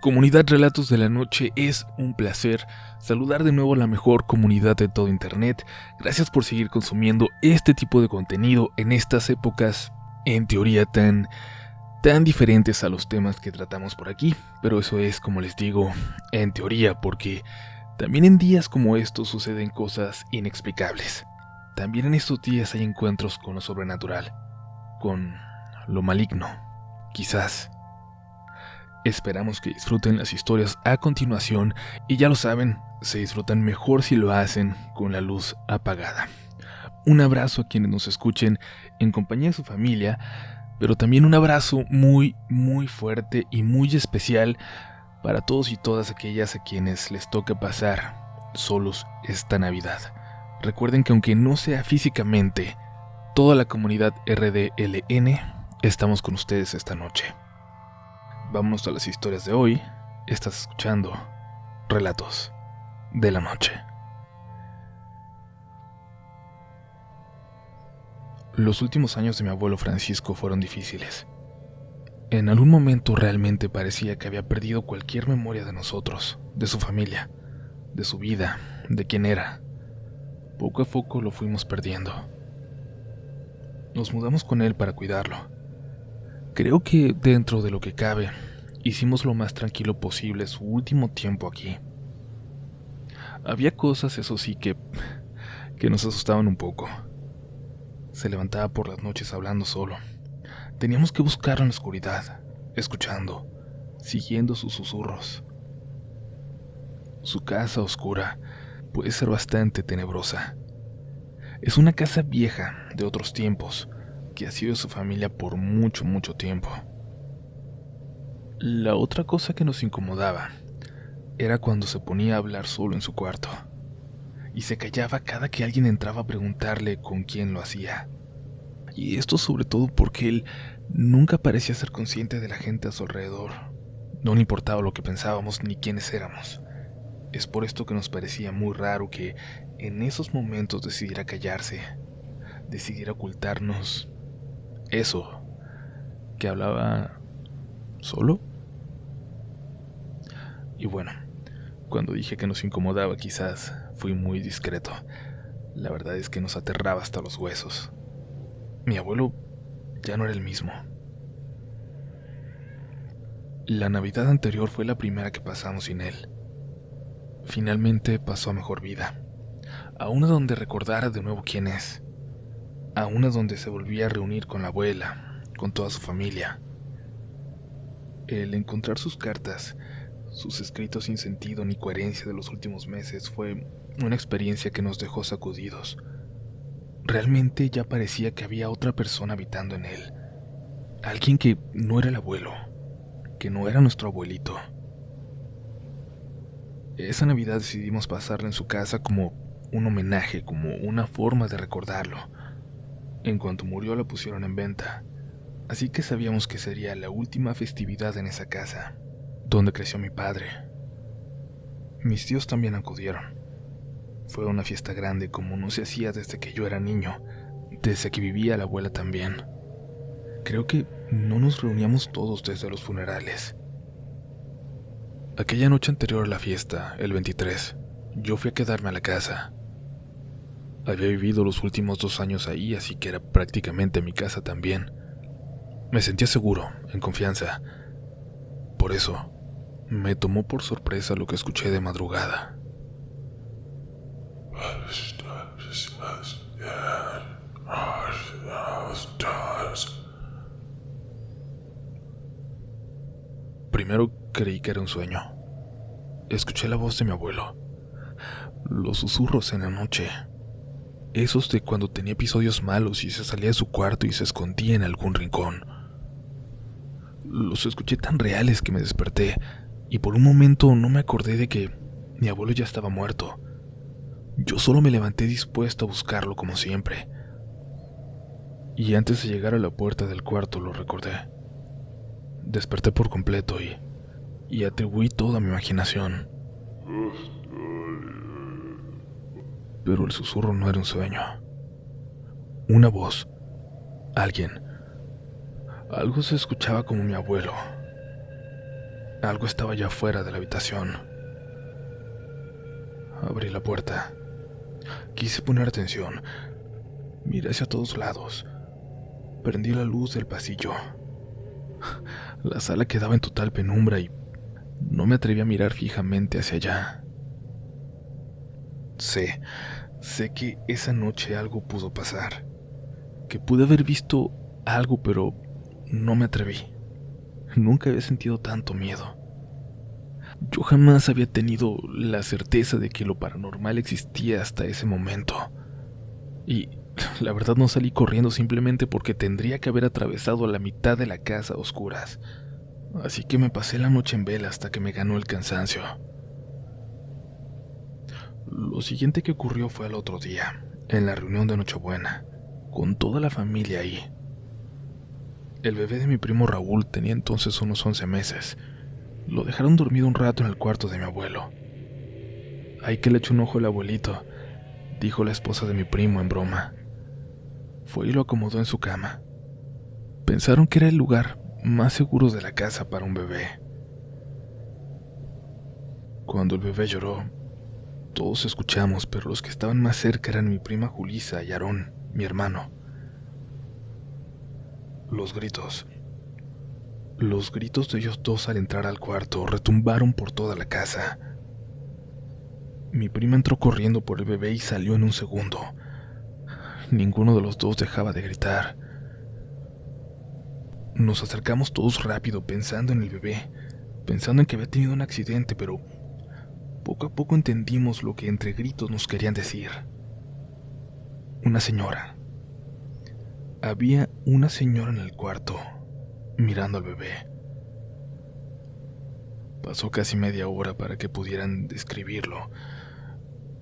Comunidad Relatos de la Noche, es un placer saludar de nuevo a la mejor comunidad de todo internet. Gracias por seguir consumiendo este tipo de contenido en estas épocas, en teoría tan diferentes a los temas que tratamos por aquí. Pero eso es, como les digo, en teoría, porque también en días como estos suceden cosas inexplicables. También en estos días hay encuentros con lo sobrenatural, con lo maligno, quizás. Esperamos que disfruten las historias a continuación y ya lo saben, se disfrutan mejor si lo hacen con la luz apagada. Un abrazo a quienes nos escuchen en compañía de su familia, pero también un abrazo muy fuerte y muy especial para todos y todas aquellas a quienes les toca pasar solos esta Navidad. Recuerden que aunque no sea físicamente, toda la comunidad RDLN estamos con ustedes esta noche. Vámonos a las historias de hoy. Estás escuchando Relatos de la Noche. Los últimos años de mi abuelo Francisco fueron difíciles. En algún momento realmente parecía que había perdido cualquier memoria de nosotros, de su familia, de su vida, de quién era. Poco a poco lo fuimos perdiendo. Nos mudamos con él para cuidarlo. Creo que dentro de lo que cabe, hicimos lo más tranquilo posible su último tiempo aquí. Había cosas, eso sí, que nos asustaban un poco. Se levantaba por las noches hablando solo. Teníamos que buscarlo en la oscuridad, escuchando, siguiendo sus susurros. Su casa oscura puede ser bastante tenebrosa. Es una casa vieja de otros tiempos, que ha sido de su familia por mucho tiempo. La otra cosa que nos incomodaba era cuando se ponía a hablar solo en su cuarto y se callaba cada que alguien entraba a preguntarle con quién lo hacía. Y esto sobre todo porque él nunca parecía ser consciente de la gente a su alrededor. No le importaba lo que pensábamos ni quiénes éramos. Es por esto que nos parecía muy raro que en esos momentos decidiera callarse, decidiera ocultarnos eso, que hablaba solo. Y bueno, cuando dije que nos incomodaba quizás fui muy discreto. La verdad es que nos aterraba hasta los huesos. Mi abuelo ya no era el mismo. La Navidad anterior fue la primera que pasamos sin él. Finalmente pasó a mejor vida, a una donde recordara de nuevo quién es, a una donde se volvía a reunir con la abuela, con toda su familia. El encontrar sus cartas, sus escritos sin sentido ni coherencia de los últimos meses fue una experiencia que nos dejó sacudidos. Realmente ya parecía que había otra persona habitando en él, alguien que no era el abuelo, que no era nuestro abuelito. Esa Navidad decidimos pasarla en su casa como un homenaje, como una forma de recordarlo. En cuanto murió la pusieron en venta, así que sabíamos que sería la última festividad en esa casa, donde creció mi padre. Mis tíos también acudieron. Fue una fiesta grande como no se hacía desde que yo era niño, desde que vivía la abuela también. Creo que no nos reuníamos todos desde los funerales. Aquella noche anterior a la fiesta, el 23, yo fui a quedarme a la casa. Había vivido los últimos 2 años ahí, así que era prácticamente mi casa también. Me sentía seguro, en confianza. Por eso, me tomó por sorpresa lo que escuché de madrugada. Primero creí que era un sueño. Escuché la voz de mi abuelo, los susurros en la noche, esos de cuando tenía episodios malos y se salía de su cuarto y se escondía en algún rincón. Los escuché tan reales que me desperté y por un momento no me acordé de que mi abuelo ya estaba muerto. Yo solo me levanté dispuesto a buscarlo como siempre. Y antes de llegar a la puerta del cuarto lo recordé. Desperté por completo y atribuí toda mi imaginación. Pero el susurro no era un sueño. Una voz. Alguien. Algo se escuchaba como mi abuelo. Algo estaba ya fuera de la habitación. Abrí la puerta. Quise poner atención. Miré hacia todos lados. Prendí la luz del pasillo. La sala quedaba en total penumbra y no me atreví a mirar fijamente hacia allá. Sé que esa noche algo pudo pasar. Que pude haber visto algo, pero no me atreví. Nunca había sentido tanto miedo. Yo jamás había tenido la certeza de que lo paranormal existía hasta ese momento. Y la verdad no salí corriendo simplemente porque tendría que haber atravesado la mitad de la casa a oscuras. Así que me pasé la noche en vela hasta que me ganó el cansancio. Lo siguiente que ocurrió fue al otro día, en la reunión de Nochebuena, con toda la familia ahí. El bebé de mi primo Raúl tenía entonces unos 11 meses. Lo dejaron dormido un rato en el cuarto de mi abuelo. «Ay, que le eche un ojo el abuelito», dijo la esposa de mi primo en broma. Fue y lo acomodó en su cama. Pensaron que era el lugar más seguro de la casa para un bebé. Cuando el bebé lloró, todos escuchamos, pero los que estaban más cerca eran mi prima Julisa y Aarón, mi hermano. Los gritos de ellos dos al entrar al cuarto retumbaron por toda la casa. Mi prima entró corriendo por el bebé y salió en un segundo. Ninguno de los dos dejaba de gritar. Nos acercamos todos rápido pensando en el bebé, pensando en que había tenido un accidente, pero poco a poco entendimos lo que entre gritos nos querían decir. Una señora. Había una señora en el cuarto, mirando al bebé. Pasó casi media hora para que pudieran describirlo.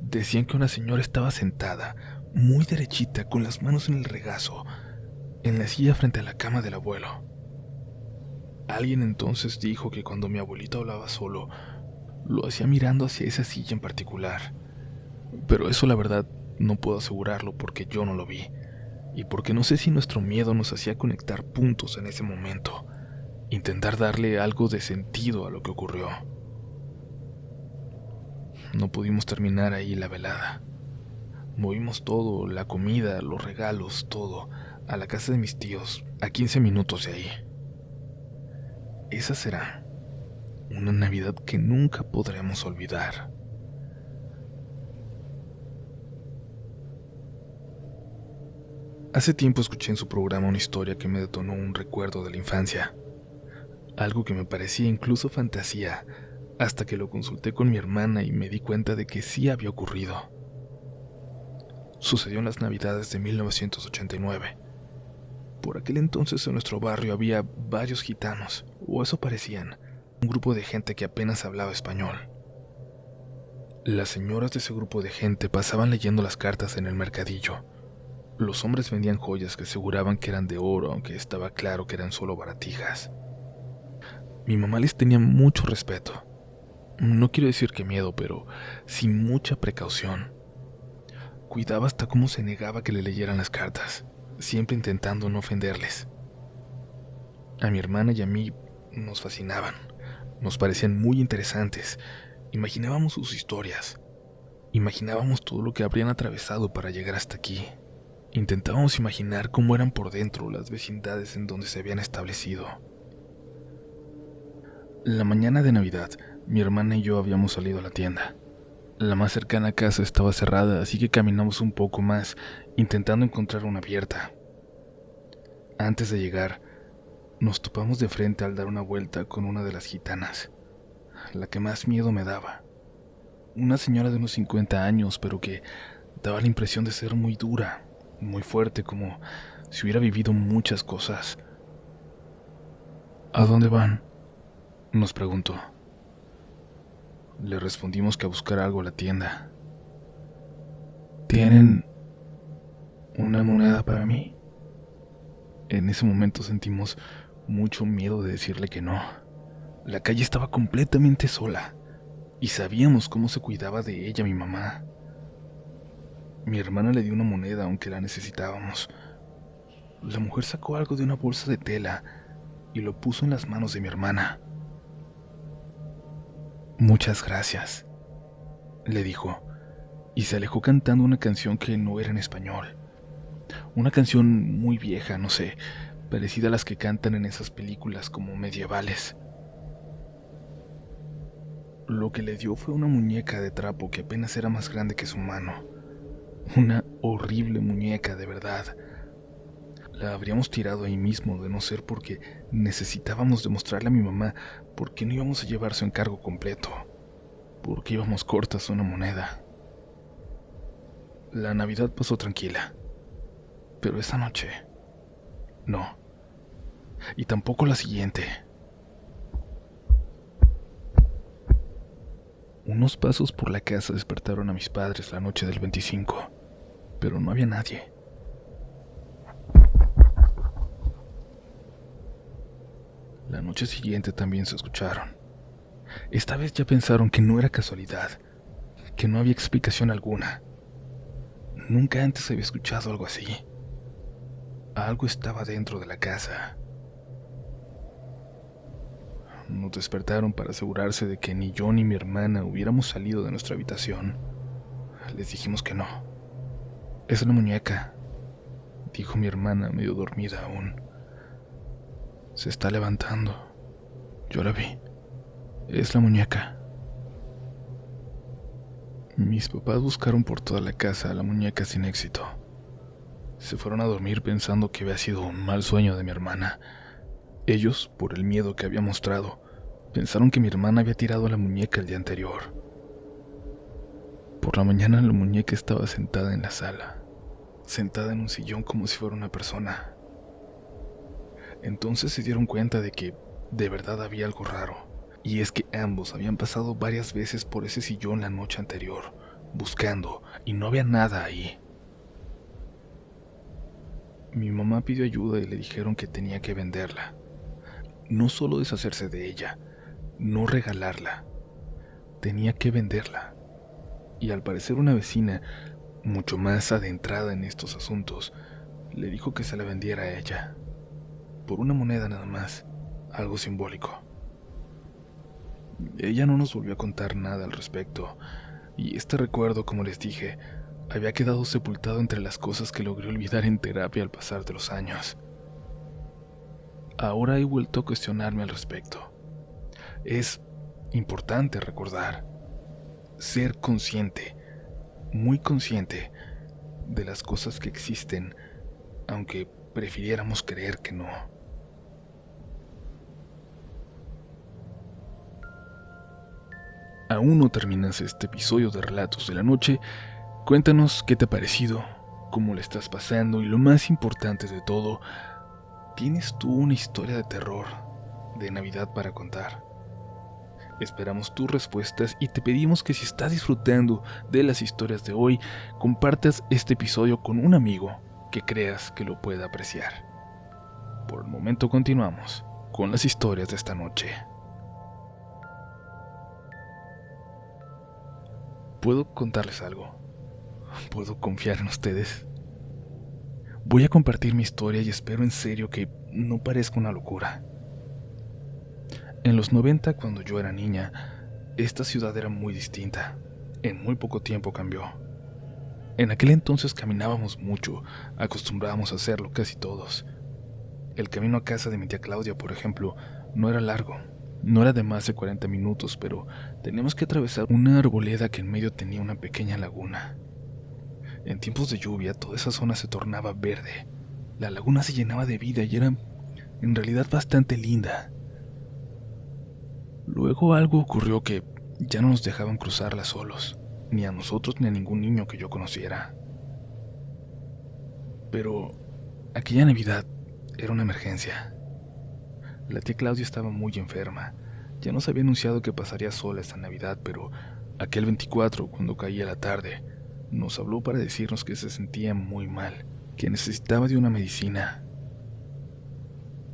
Decían que una señora estaba sentada, muy derechita, con las manos en el regazo, en la silla frente a la cama del abuelo. Alguien entonces dijo que cuando mi abuelito hablaba solo, lo hacía mirando hacia esa silla en particular. Pero eso la verdad no puedo asegurarlo porque yo no lo vi, y porque no sé si nuestro miedo nos hacía conectar puntos en ese momento, intentar darle algo de sentido a lo que ocurrió. No pudimos terminar ahí la velada. Movimos todo, la comida, los regalos, todo, a la casa de mis tíos, a 15 minutos de ahí. Esa será una Navidad que nunca podremos olvidar. Hace tiempo escuché en su programa una historia que me detonó un recuerdo de la infancia. Algo que me parecía incluso fantasía, hasta que lo consulté con mi hermana y me di cuenta de que sí había ocurrido. Sucedió en las Navidades de 1989. Por aquel entonces en nuestro barrio había varios gitanos, o eso parecían, un grupo de gente que apenas hablaba español. Las señoras de ese grupo de gente pasaban leyendo las cartas en el mercadillo. Los hombres vendían joyas que aseguraban que eran de oro, aunque estaba claro que eran solo baratijas. Mi mamá les tenía mucho respeto. No quiero decir que miedo, pero sí mucha precaución. Cuidaba hasta cómo se negaba que le leyeran las cartas, siempre intentando no ofenderles. A mi hermana y a mí nos fascinaban, nos parecían muy interesantes. Imaginábamos sus historias, imaginábamos todo lo que habrían atravesado para llegar hasta aquí. Intentábamos imaginar cómo eran por dentro las vecindades en donde se habían establecido. La mañana de Navidad, mi hermana y yo habíamos salido a la tienda. La más cercana a casa estaba cerrada, así que caminamos un poco más, intentando encontrar una abierta. Antes de llegar, nos topamos de frente al dar una vuelta con una de las gitanas, la que más miedo me daba. Una señora de unos 50 años, pero que daba la impresión de ser muy dura, muy fuerte, como si hubiera vivido muchas cosas. ¿A dónde van?, nos preguntó. Le respondimos que a buscar algo a la tienda. ¿Tienen una moneda para mí? En ese momento sentimos mucho miedo de decirle que no. La calle estaba completamente sola y sabíamos cómo se cuidaba de ella mi mamá. Mi hermana le dio una moneda aunque la necesitábamos. La mujer sacó algo de una bolsa de tela y lo puso en las manos de mi hermana. Muchas gracias, le dijo, y se alejó cantando una canción que no era en español. Una canción muy vieja, no sé, parecida a las que cantan en esas películas como medievales. Lo que le dio fue una muñeca de trapo que apenas era más grande que su mano. Una horrible muñeca, de verdad. La habríamos tirado ahí mismo de no ser porque necesitábamos demostrarle a mi mamá por qué no íbamos a llevar su encargo completo, porque íbamos cortas una moneda. La Navidad pasó tranquila, pero esa noche, no, y tampoco la siguiente. Unos pasos por la casa despertaron a mis padres la noche del 25, pero no había nadie. La noche siguiente también se escucharon. Esta vez ya pensaron que no era casualidad, que no había explicación alguna. Nunca antes había escuchado algo así. Algo estaba dentro de la casa. Nos despertaron para asegurarse de que ni yo ni mi hermana hubiéramos salido de nuestra habitación. Les dijimos que no. Es una muñeca, dijo mi hermana medio dormida aún. Se está levantando. Yo la vi. Es la muñeca. Mis papás buscaron por toda la casa a la muñeca sin éxito. Se fueron a dormir pensando que había sido un mal sueño de mi hermana. Ellos, por el miedo que había mostrado, pensaron que mi hermana había tirado la muñeca el día anterior. Por la mañana la muñeca estaba sentada en la sala, sentada en un sillón como si fuera una persona. Entonces se dieron cuenta de que de verdad había algo raro, y es que ambos habían pasado varias veces por ese sillón la noche anterior, buscando, y no había nada ahí. Mi mamá pidió ayuda y le dijeron que tenía que venderla. No solo deshacerse de ella, no regalarla, tenía que venderla. Y al parecer una vecina, mucho más adentrada en estos asuntos, le dijo que se la vendiera a ella, por una moneda nada más, algo simbólico. Ella no nos volvió a contar nada al respecto, y este recuerdo, como les dije, había quedado sepultado entre las cosas que logré olvidar en terapia al pasar de los años. Ahora he vuelto a cuestionarme al respecto. Es importante recordar, ser consciente, muy consciente de las cosas que existen, aunque prefiriéramos creer que no. Aún no terminas este episodio de Relatos de la Noche. Cuéntanos qué te ha parecido, cómo le estás pasando y lo más importante de todo, ¿tienes tú una historia de terror, de Navidad para contar? Esperamos tus respuestas y te pedimos que si estás disfrutando de las historias de hoy, compartas este episodio con un amigo que creas que lo pueda apreciar. Por el momento continuamos con las historias de esta noche. ¿Puedo contarles algo? ¿Puedo confiar en ustedes? Voy a compartir mi historia y espero en serio que no parezca una locura. En los 90, cuando yo era niña, esta ciudad era muy distinta. En muy poco tiempo cambió. En aquel entonces caminábamos mucho, acostumbrábamos a hacerlo casi todos. El camino a casa de mi tía Claudia, por ejemplo, no era largo. No era de más de 40 minutos, pero teníamos que atravesar una arboleda que en medio tenía una pequeña laguna. En tiempos de lluvia, toda esa zona se tornaba verde. La laguna se llenaba de vida y era, en realidad, bastante linda. Luego algo ocurrió que ya no nos dejaban cruzarla solos, ni a nosotros ni a ningún niño que yo conociera. Pero aquella Navidad era una emergencia. La tía Claudia estaba muy enferma. Ya nos había anunciado que pasaría sola esta Navidad, pero aquel 24, cuando caía la tarde, nos habló para decirnos que se sentía muy mal, que necesitaba de una medicina.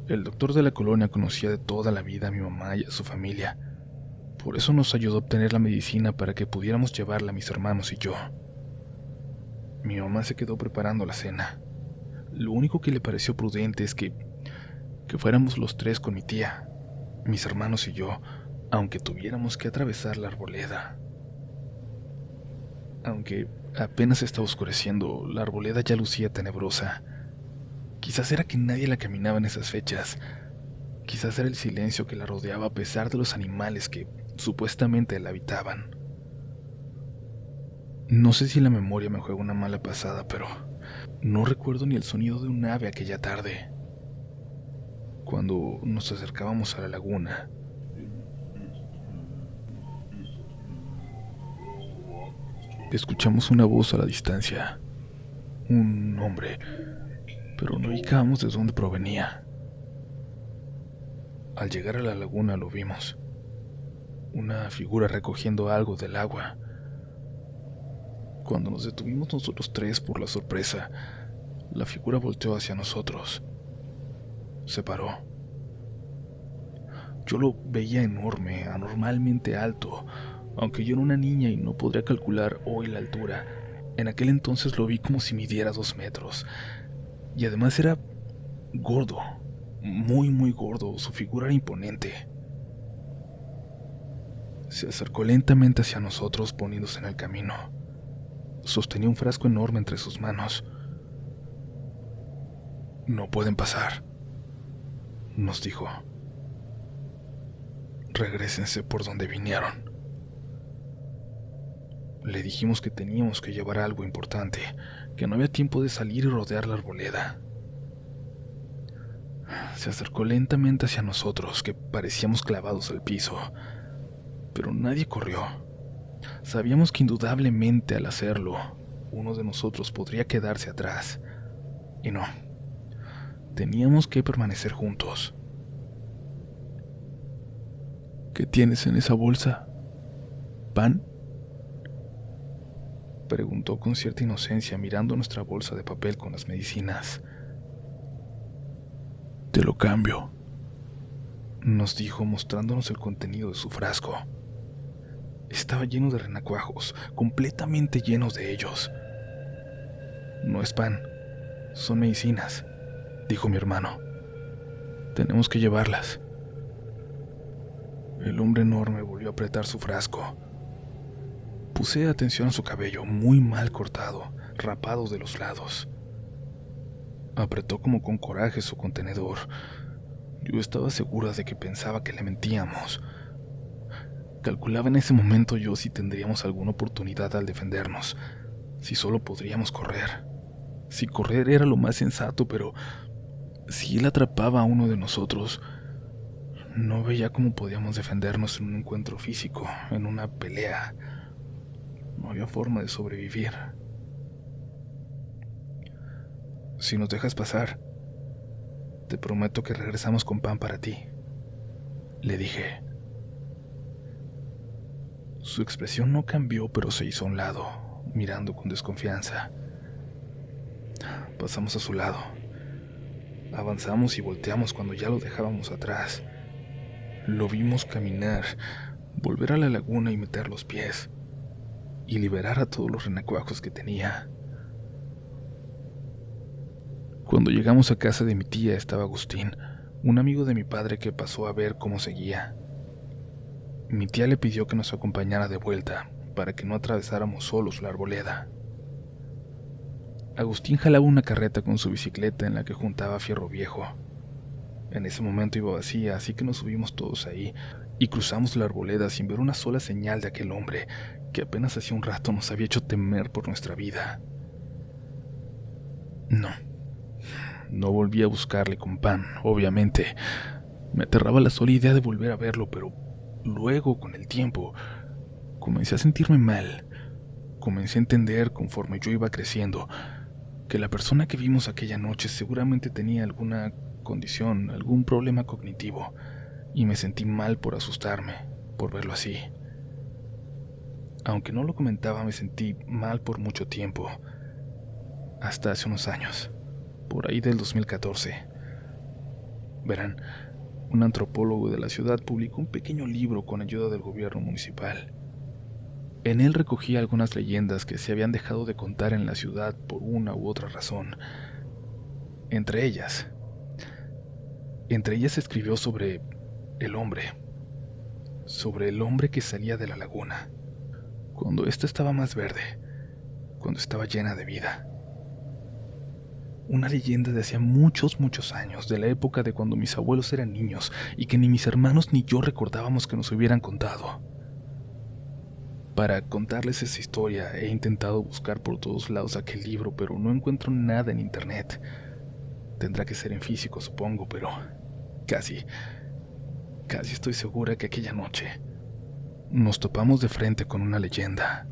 El doctor de la colonia conocía de toda la vida a mi mamá y a su familia. Por eso nos ayudó a obtener la medicina para que pudiéramos llevarla a mis hermanos y yo. Mi mamá se quedó preparando la cena. Lo único que le pareció prudente es que fuéramos los tres con mi tía, mis hermanos y yo, aunque tuviéramos que atravesar la arboleda. Aunque apenas estaba oscureciendo, la arboleda ya lucía tenebrosa. Quizás era que nadie la caminaba en esas fechas. Quizás era el silencio que la rodeaba a pesar de los animales que supuestamente la habitaban. No sé si la memoria me juega una mala pasada, pero no recuerdo ni el sonido de un ave aquella tarde. Cuando nos acercábamos a la laguna, escuchamos una voz a la distancia, un hombre, pero no ubicábamos de dónde provenía. Al llegar a la laguna lo vimos, una figura recogiendo algo del agua. Cuando nos detuvimos nosotros tres por la sorpresa, la figura volteó hacia nosotros. Se paró. Yo lo veía enorme, anormalmente alto, aunque yo era una niña y no podría calcular hoy la altura. En aquel entonces lo vi como si midiera 2 metros. Y además era gordo, muy gordo, su figura era imponente. Se acercó lentamente hacia nosotros poniéndose en el camino. Sostenía un frasco enorme entre sus manos. «No pueden pasar», nos dijo. «Regrésense por donde vinieron». Le dijimos que teníamos que llevar algo importante, que no había tiempo de salir y rodear la arboleda. Se acercó lentamente hacia nosotros, que parecíamos clavados al piso, pero nadie corrió. Sabíamos que indudablemente al hacerlo, uno de nosotros podría quedarse atrás. Y no, teníamos que permanecer juntos. «¿Qué tienes en esa bolsa? ¿Pan?», preguntó con cierta inocencia mirando nuestra bolsa de papel con las medicinas. «Te lo cambio», nos dijo mostrándonos el contenido de su frasco. Estaba lleno de renacuajos, completamente llenos de ellos. «No es pan, son medicinas», dijo mi hermano. «Tenemos que llevarlas». El hombre enorme volvió a apretar su frasco. Puse atención a su cabello, muy mal cortado, rapado de los lados. Apretó como con coraje su contenedor. Yo estaba segura de que pensaba que le mentíamos. Calculaba en ese momento yo si tendríamos alguna oportunidad al defendernos, si solo podríamos correr. Si correr era lo más sensato, pero si él atrapaba a uno de nosotros, no veía cómo podíamos defendernos en un encuentro físico, en una pelea. No había forma de sobrevivir. «Si nos dejas pasar, te prometo que regresamos con pan para ti», le dije. Su expresión no cambió, pero se hizo a un lado, mirando con desconfianza. Pasamos a su lado. Avanzamos y volteamos cuando ya lo dejábamos atrás. Lo vimos caminar, volver a la laguna y meter los pies, y liberar a todos los renacuajos que tenía. Cuando llegamos a casa de mi tía estaba Agustín, un amigo de mi padre que pasó a ver cómo seguía. Mi tía le pidió que nos acompañara de vuelta, para que no atravesáramos solos la arboleda. Agustín jalaba una carreta con su bicicleta en la que juntaba fierro viejo. En ese momento iba vacía, así que nos subimos todos ahí y cruzamos la arboleda sin ver una sola señal de aquel hombre que apenas hacía un rato nos había hecho temer por nuestra vida. No volví a buscarle con pan, obviamente. Me aterraba la sola idea de volver a verlo, pero luego, con el tiempo, comencé a sentirme mal. Comencé a entender, conforme yo iba creciendo, que la persona que vimos aquella noche seguramente tenía alguna condición, algún problema cognitivo, y me sentí mal por asustarme, por verlo así. Aunque no lo comentaba, me sentí mal por mucho tiempo, hasta hace unos años, por ahí del 2014. Verán, un antropólogo de la ciudad publicó un pequeño libro con ayuda del gobierno municipal. En él recogía algunas leyendas que se habían dejado de contar en la ciudad por una u otra razón. Entre ellas escribió sobre el hombre, sobre el hombre que salía de la laguna, cuando ésta estaba más verde, cuando estaba llena de vida. Una leyenda de hacía muchos, muchos años, de la época de cuando mis abuelos eran niños y que ni mis hermanos ni yo recordábamos que nos hubieran contado. Para contarles esa historia he intentado buscar por todos lados aquel libro, pero no encuentro nada en internet. Tendrá que ser en físico, supongo, pero casi estoy segura que aquella noche nos topamos de frente con una leyenda.